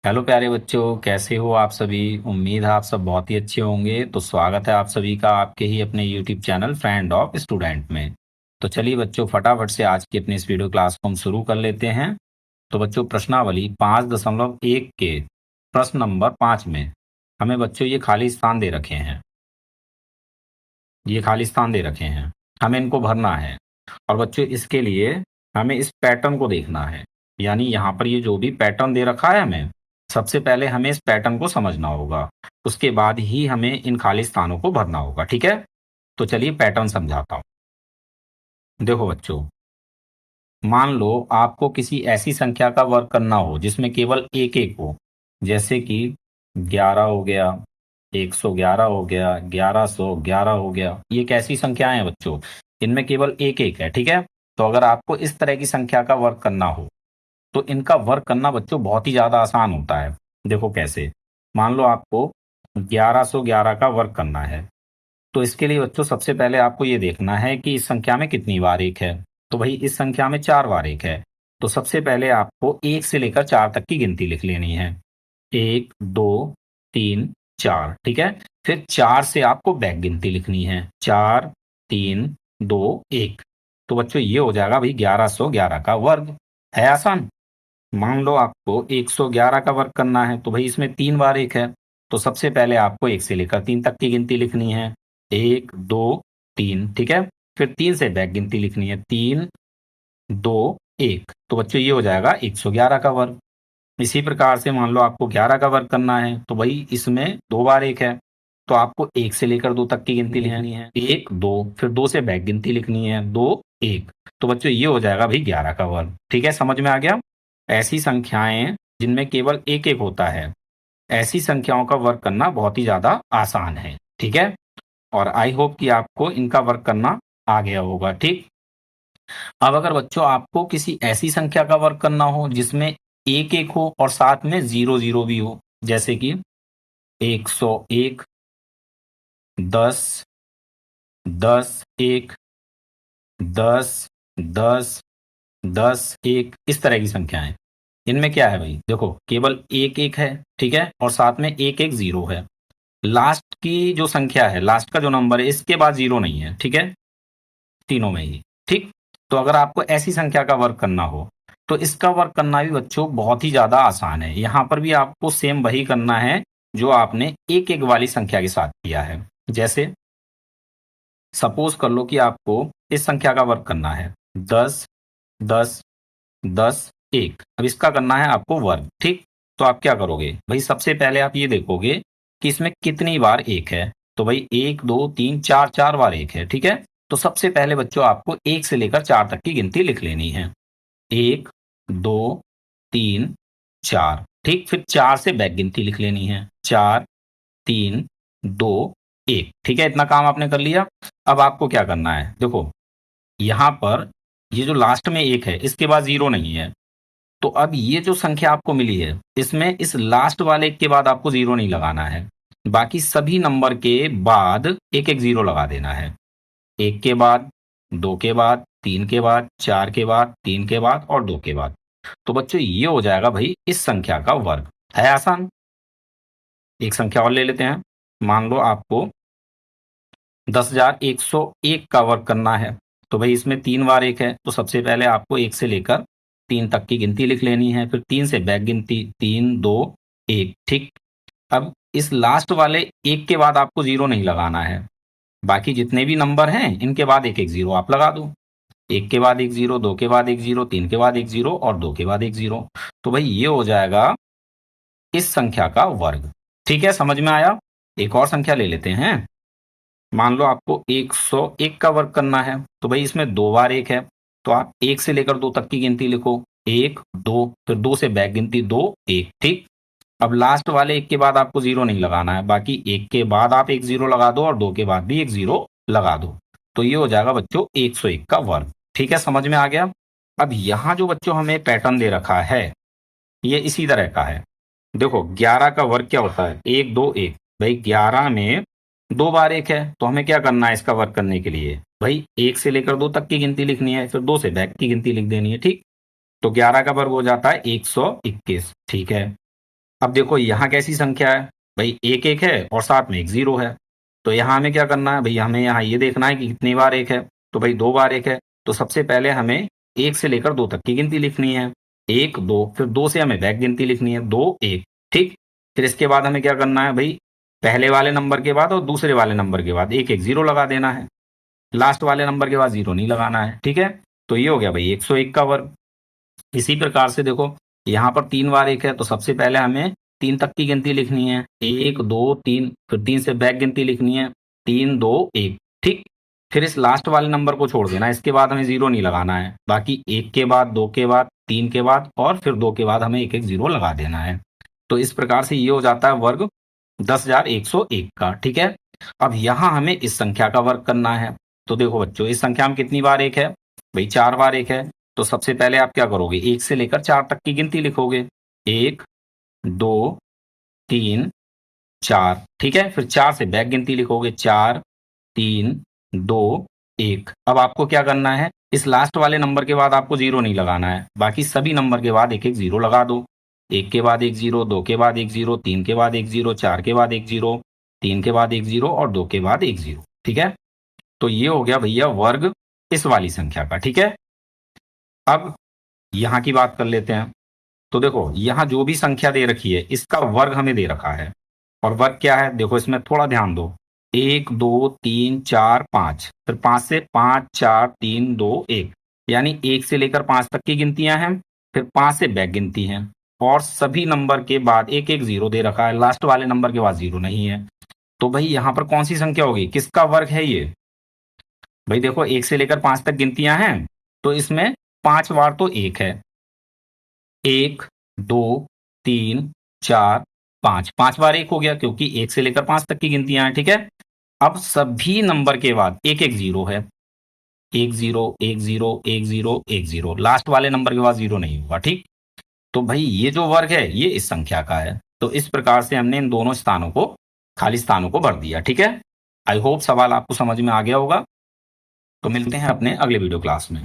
Hello प्यारे बच्चों, कैसे हो आप सभी। उम्मीद है आप सब बहुत ही अच्छे होंगे। तो स्वागत है आप सभी का आपके ही अपने YouTube channel friend of student में। तो चलिए बच्चों, फटाफट से आज की अपनी इस वीडियो क्लास को हम शुरू कर लेते हैं। तो बच्चों, प्रश्नावली 5.1 के प्रश्न नंबर 5 में हमें बच्चों ये खाली स्थान दे रखे हैं। ये खाली स्थान दे रखे हैं, हमें इनको भरना है। और बच्चों, इसके लिए हमें इस पैटर्न को देखना है। यानी यहाँ पर ये जो भी पैटर्न दे रखा है, हमें सबसे पहले हमें इस पैटर्न को समझना होगा। उसके बाद ही हमें इन खाली स्थानों को भरना होगा। ठीक है, तो चलिए पैटर्न समझाता हूँ। देखो बच्चों, मान लो आपको किसी ऐसी संख्या का वर्ग करना हो जिसमें केवल एक एक हो। जैसे कि 11 हो गया, 111 हो गया, 1111 हो गया। ये कैसी संख्याएं हैं बच्चों? इनमें केवल एक एक है। ठीक है, तो अगर आपको इस तरह की संख्या का वर्ग करना हो तो इनका वर्ग करना बच्चों बहुत ही ज्यादा आसान होता है। देखो कैसे। मान लो आपको 1111 का वर्ग करना है, तो इसके लिए बच्चों सबसे पहले आपको ये देखना है कि इस संख्या में कितनी बार एक है। तो भाई इस संख्या में 4 बार एक है। तो सबसे पहले आपको 1 से लेकर 4 तक की गिनती लिख लेनी है। 1 2 3 4। ठीक है, फिर 4 से आपको बैक गिनती लिखनी है। 4 3 2 1। तो बच्चों ये हो जाएगा भाई 1111 का वर्ग। है आसान। मान लो आपको 111 का वर्ग करना है, तो भाई इसमें 3 बार एक है। तो सबसे पहले आपको 1 से लेकर 3 तक की गिनती लिखनी है। 1 2 3। ठीक है, फिर 3 से बैक गिनती लिखनी है। 3 2 1। तो बच्चों ये हो जाएगा 111 का वर्ग। इसी प्रकार से मान लो आपको 11 का वर्ग करना है, तो भाई इसमें 2 बार एक है। तो आपको 1 से लेकर 2 तक की गिनती लिखनी है। 1 2, फिर 2 से बैक गिनती लिखनी है। 2 1। तो बच्चों ये हो जाएगा भाई 11 का वर्ग। ठीक है, समझ में आ गया। ऐसी संख्याएं जिनमें केवल एक एक होता है, ऐसी संख्याओं का वर्ग करना बहुत ही ज्यादा आसान है। ठीक है, और आई होप कि आपको इनका वर्ग करना आ गया होगा। ठीक, अब अगर बच्चों आपको किसी ऐसी संख्या का वर्ग करना हो जिसमें एक एक हो और साथ में जीरो जीरो भी हो, जैसे कि 101, 10, 10 1, 10 10 10 1, इस तरह की संख्याएं। इनमें क्या है भाई, देखो केवल एक एक है। ठीक है, और साथ में एक एक जीरो है। लास्ट की जो संख्या है, लास्ट का जो नंबर है, इसके बाद जीरो नहीं है। ठीक है, तीनों में ही। ठीक, तो अगर आपको ऐसी संख्या का वर्ग करना हो तो इसका वर्ग करना भी बच्चों बहुत ही ज्यादा आसान है। यहां पर भी आपको सेम वही करना है जो आपने एक एक वाली संख्या के साथ किया है। जैसे सपोज कर लो कि आपको इस संख्या का वर्ग करना है 10 10 10 1। अब इसका करना है आपको वर्ग। ठीक, तो आप क्या करोगे भाई, सबसे पहले आप ये देखोगे कि इसमें कितनी बार एक है। तो भाई 1 2 3 4, 4 बार एक है। ठीक है, तो सबसे पहले बच्चों आपको 1 से लेकर 4 तक की गिनती लिख लेनी है। 1 2 3 4। ठीक, फिर 4 से बैक गिनती लिख लेनी है। 4 3 2 1। ठीक है, इतना काम आपने कर लिया। अब आपको क्या करना है, देखो यहां पर ये जो लास्ट में एक है, इसके बाद जीरो नहीं है। तो अब ये जो संख्या आपको मिली है, इसमें इस लास्ट वाले के बाद आपको जीरो नहीं लगाना है। बाकी सभी नंबर के बाद एक एक जीरो लगा देना है। 1 के बाद, 2 के बाद, 3 के बाद, 4 के बाद, 3 के बाद और 2 के बाद। तो बच्चों ये हो जाएगा भाई इस संख्या का वर्ग। है आसान। एक संख्या और ले लेते हैं। मान लो आपको 10,101 का वर्ग करना है। तो भाई इसमें 3 बार एक है। तो सबसे पहले आपको 1 से लेकर 3 तक की गिनती लिख लेनी है। फिर 3 से बैक गिनती, 3 2 1। ठीक, अब इस लास्ट वाले एक के बाद आपको जीरो नहीं लगाना है। बाकी जितने भी नंबर हैं इनके बाद एक एक जीरो आप लगा दो। 1 के बाद एक जीरो, 2 के बाद एक जीरो, 3 के बाद एक जीरो और 2 के बाद एक जीरो। तो भाई ये हो जाएगा इस संख्या का वर्ग। ठीक है, समझ में आया। एक और संख्या ले लेते हैं। मान लो आपको 101 का वर्ग करना है। तो भाई इसमें 2 बार एक है। तो आप 1 से लेकर 2 तक की गिनती लिखो। 1 2, फिर 2 से बैक गिनती, 2 1। ठीक, अब लास्ट वाले एक के बाद आपको जीरो नहीं लगाना है। बाकी एक के बाद आप एक जीरो लगा दो और 2 के बाद भी एक जीरो लगा दो। तो ये हो जाएगा बच्चों 101 का वर्ग। ठीक है, समझ में आ गया। अब यहाँ जो बच्चों हमें पैटर्न दे रखा है, ये इसी तरह का है। देखो 11 का वर्ग क्या होता है, 1 2 1। भाई 11 में 2 बार एक है। तो हमें क्या करना है इसका वर्ग करने के लिए, भाई 1 से लेकर 2 तक की गिनती लिखनी है। फिर 2 से बैक की गिनती लिख देनी है। ठीक, तो 11 का वर्ग हो जाता है 121। ठीक है, अब देखो यहाँ कैसी संख्या है भाई, एक एक है और साथ में एक जीरो है। तो यहाँ हमें क्या करना है भाई, हमें यहाँ ये देखना है कि कितनी बार एक है। तो भाई 2 बार एक है, तो सबसे पहले हमें 1 से लेकर 2 तक की गिनती लिखनी है। 1 2, फिर 2 से हमें बैक गिनती लिखनी है, 2 1। ठीक, फिर इसके बाद हमें क्या करना है भाई, पहले वाले नंबर के बाद और दूसरे वाले नंबर के बाद एक एक जीरो लगा देना है। लास्ट वाले नंबर के बाद जीरो नहीं लगाना है। ठीक है, तो ये हो गया भाई 101 का वर्ग। इसी प्रकार से देखो यहाँ पर 3 बार एक है, तो सबसे पहले हमें 3 तक की गिनती लिखनी है, 1 2 3, फिर 3 से बैक गिनती लिखनी है, 3 2 1। ठीक, फिर इस लास्ट वाले नंबर को छोड़ देना, इसके बाद हमें जीरो नहीं लगाना है। बाकी 1 के बाद, 2 के बाद, 3 के बाद और फिर 2 के बाद हमें एक एक जीरो लगा देना है। तो इस प्रकार से ये हो जाता है वर्ग 10,101 का। ठीक है, अब यहाँ हमें इस संख्या का वर्ग करना है। तो देखो बच्चों, इस संख्या में कितनी बार एक है भाई, 4 बार एक है। तो सबसे पहले आप क्या करोगे, 1 से लेकर 4 तक की गिनती लिखोगे, 1 2 3 4। ठीक है, फिर 4 से बैक गिनती लिखोगे, 4 3 2 1। अब आपको क्या करना है, इस लास्ट वाले नंबर के बाद आपको जीरो नहीं लगाना है, बाकी सभी नंबर के बाद एक एक जीरो लगा दो। 1 के बाद एक जीरो, 2 के बाद एक जीरो, 3 के बाद एक जीरो, 4 के बाद एक जीरो, 3 के बाद एक जीरो और 2 के बाद एक जीरो। ठीक है, तो ये हो गया भैया वर्ग इस वाली संख्या का। ठीक है, अब यहाँ की बात कर लेते हैं। तो देखो यहाँ जो भी संख्या दे रखी है इसका वर्ग हमें दे रखा है। और वर्ग क्या है, देखो इसमें थोड़ा ध्यान दो, 1 2 3 4 5, फिर 5 से 5 4 3 2 1, यानी 1 से लेकर 5 तक की गिनतियां हैं, फिर 5 से बैक गिनती हैं और सभी नंबर के बाद एक एक जीरो दे रखा है, लास्ट वाले नंबर के बाद जीरो नहीं है। तो भाई यहाँ पर कौन सी संख्या होगी, किसका वर्ग है ये भाई, देखो 1 से लेकर 5 तक गिनतियां हैं, तो इसमें 5 बार तो एक है, 1 2 3 4 5, 5 बार एक हो गया क्योंकि 1 से लेकर 5 तक की गिनतियां हैं। ठीक है, अब सभी नंबर के बाद एक एक जीरो है, 1 0 1 0 1 0 1 0, लास्ट वाले नंबर के बाद जीरो नहीं होगा। ठीक, तो भाई ये जो वर्ग है ये इस संख्या का है। तो इस प्रकार से हमने इन दोनों स्थानों को, खाली स्थानों को भर दिया। ठीक है, आई होप सवाल आपको समझ में आ गया होगा। तो मिलते हैं अपने अगले वीडियो क्लास में।